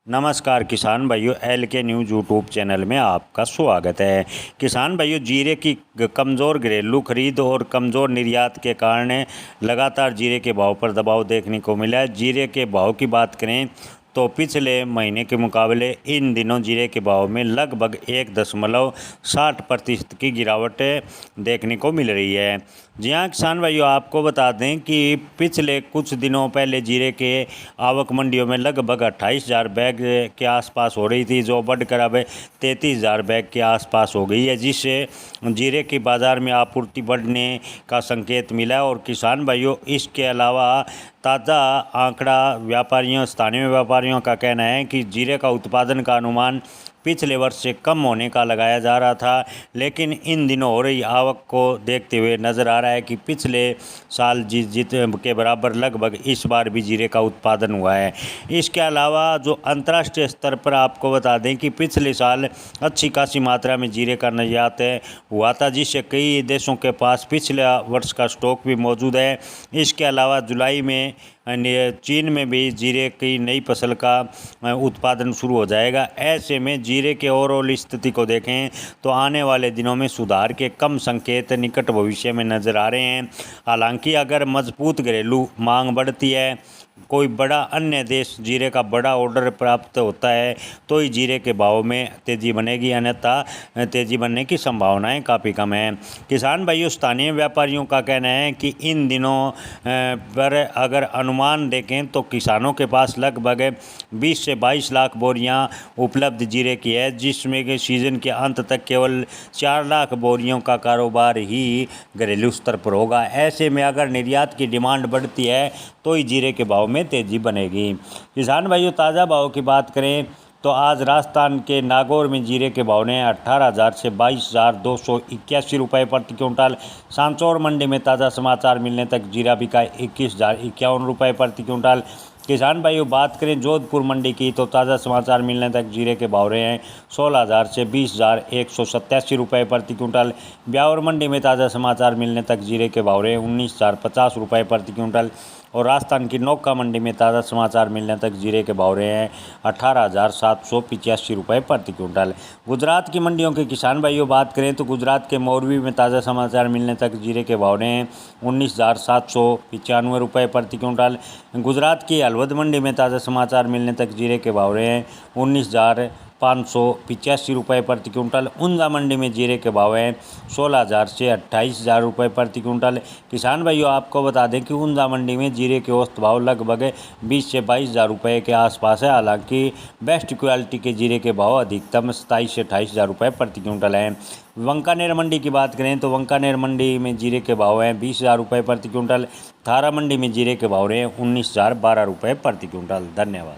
नमस्कार किसान भाइयों, एल के न्यूज़ यूट्यूब चैनल में आपका स्वागत है। किसान भाइयों, जीरे की कमज़ोर घरेलू खरीद और कमज़ोर निर्यात के कारण लगातार जीरे के भाव पर दबाव देखने को मिला है। जीरे के भाव की बात करें तो पिछले महीने के मुकाबले इन दिनों जीरे के भाव में लगभग 1.60% की गिरावट देखने को मिल रही है। जी हाँ किसान भाइयों, आपको बता दें कि पिछले कुछ दिनों पहले जीरे के आवक मंडियों में लगभग 28,000 बैग के आसपास हो रही थी, जो बढ़कर अब 33,000 बैग के आसपास हो गई है, जिससे जीरे की बाज़ार में आपूर्ति बढ़ने का संकेत मिला है। और किसान भाइयों, इसके अलावा ताज़ा आंकड़ा व्यापारियों स्थानीय व्यापारियों का कहना है कि जीरे का उत्पादन का अनुमान पिछले वर्ष से कम होने का लगाया जा रहा था, लेकिन इन दिनों हो रही आवक को देखते हुए नज़र आ रहा है कि पिछले साल जित के बराबर लगभग इस बार भी जीरे का उत्पादन हुआ है। इसके अलावा जो अंतर्राष्ट्रीय स्तर पर आपको बता दें कि पिछले साल अच्छी खासी मात्रा में जीरे का निर्यात हुआ था, जिससे कई देशों के पास पिछले वर्ष का स्टॉक भी मौजूद है। इसके अलावा जुलाई में चीन में भी जीरे की नई फसल का उत्पादन शुरू हो जाएगा। ऐसे में जीरे के ओवरऑल स्थिति को देखें तो आने वाले दिनों में सुधार के कम संकेत निकट भविष्य में नज़र आ रहे हैं। हालांकि अगर मजबूत घरेलू मांग बढ़ती है, कोई बड़ा अन्य देश जीरे का बड़ा ऑर्डर प्राप्त होता है, तो ही जीरे के भाव में तेज़ी बनेगी, अन्यथा तेज़ी बनने की संभावनाएं काफ़ी कम है। किसान भाइयों, स्थानीय व्यापारियों का कहना है कि इन दिनों पर अगर अनुमान देखें तो किसानों के पास लगभग 20 से 22 लाख बोरियां उपलब्ध जीरे की है, जिसमें कि सीज़न के अंत तक केवल 4 लाख बोरियों का कारोबार ही घरेलू स्तर पर होगा। ऐसे में अगर निर्यात की डिमांड बढ़ती है तो ही जीरे के भाव में तेज़ी बनेगी। किसान भाइयों, ताज़ा भाव की बात करें तो आज राजस्थान के नागौर में जीरे के भाव ने 18,000 से 22,281 रुपये प्रति क्विंटल। सांचौर मंडी में ताज़ा समाचार मिलने तक जीरा बिका 21,051 रुपये प्रति क्विंटल। किसान भाइयों, बात करें जोधपुर मंडी की तो ताज़ा समाचार मिलने तक जीरे के भाव रहे हैं 16,000 से 20,187 रुपये प्रति क्विंटल। ब्यावर मंडी में ताज़ा समाचार मिलने तक जीरे के भाव रहे 19,050 रुपये प्रति क्विंटल। और राजस्थान की नौका मंडी में ताज़ा समाचार मिलने तक जीरे के भाव रहे हैं 18,785 रुपये प्रति क्विंटल। गुजरात की मंडियों के किसान भाइयों बात करें तो गुजरात के मोरबी में ताज़ा समाचार मिलने तक जीरे के भाव रहे हैं 19,795 रुपये प्रति क्विंटल। गुजरात की हलवद मंडी में ताज़ा समाचार मिलने तक जीरे के भाव रहे हैं 19,585 रुपये प्रति क्विंटल। ऊंजा मंडी में जीरे के भाव हैं 16,000 से 28,000 रुपये प्रति क्विंटल। किसान भाइयों, आपको बता दें कि ऊंजा मंडी में जीरे के औसत भाव लगभग 20 से 22,000 रुपये के आसपास है। हालांकि बेस्ट क्वालिटी के जीरे के भाव अधिकतम 27 से 28,000 रुपये प्रति क्विंटल हैं। वंकानेर मंडी की बात करें तो वंकानेर मंडी में जीरे के भाव हैं 20,000 रुपये प्रति क्विंटल। थारा मंडी में जीरे के भाव हैं 19,012 रुपये प्रति क्विंटल। धन्यवाद।